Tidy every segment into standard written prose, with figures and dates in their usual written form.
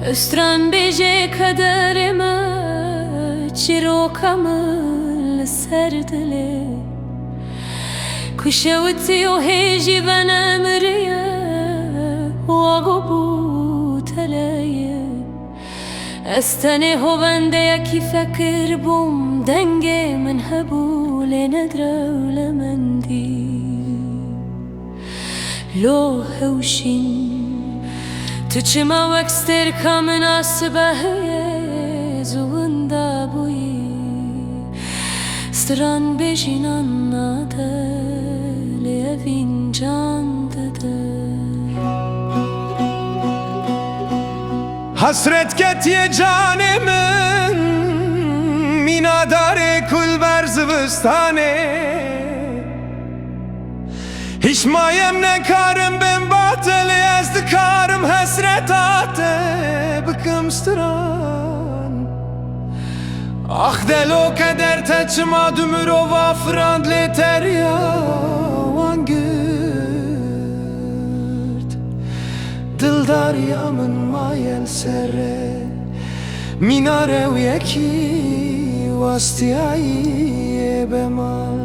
استران بیجه قدرمه چیروکم لسر دله کشوتی و هیجی بنامریه واقو بوتلیه استنه هو بنده یکی فکر بوم دنگه من هبول ندره لمندی لو هوشین تو چما وکستر که مناسبه زونده بوی ستران بجینان ناده لیوین جان داده حسرت کتی جانمın minadar kul ber zıvıstane Hiç mayem ne karım ben batıl yazdı karım hasret ate bıkım stran Ah del o kader teçma dümür o vafrand leter ya vangürt Dildar yamın mayel serre minare u yeki vastiyayı bemal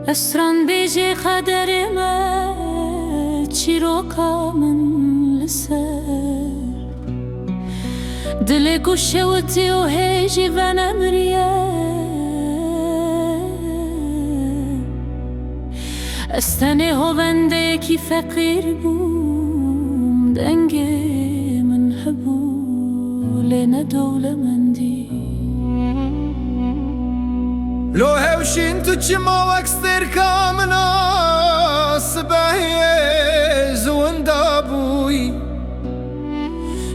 استران بیجه قدرمه چیروکم لسر دل کشوتی و هیجی بنامریه استنه هو بنده یکی فقیر بوم دنگه من هبول ندولمندی لو هوشين تجمع واكستر كامنا سباهي زون دابوي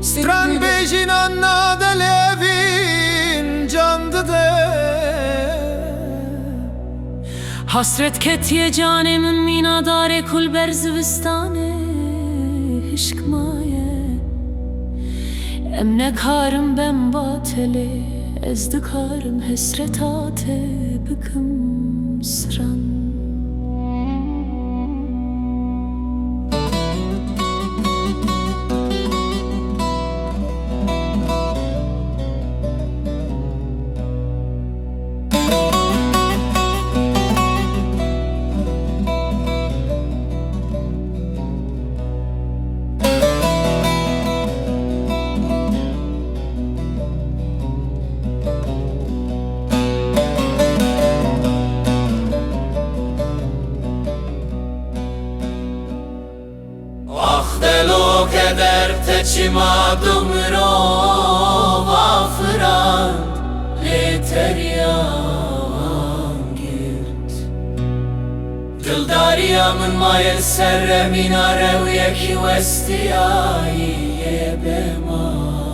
ستران بيجين انا دلevin candıdı Hasret ketiye canımın minadare kul ber zivistane Hişk maye Emne karım ben batele ezdi karım hesret ate bıkım sıran Delo keder teçima dumro vafran leteryan girt Dildariyamın mayel serre minare u yeki vestiyayı bemal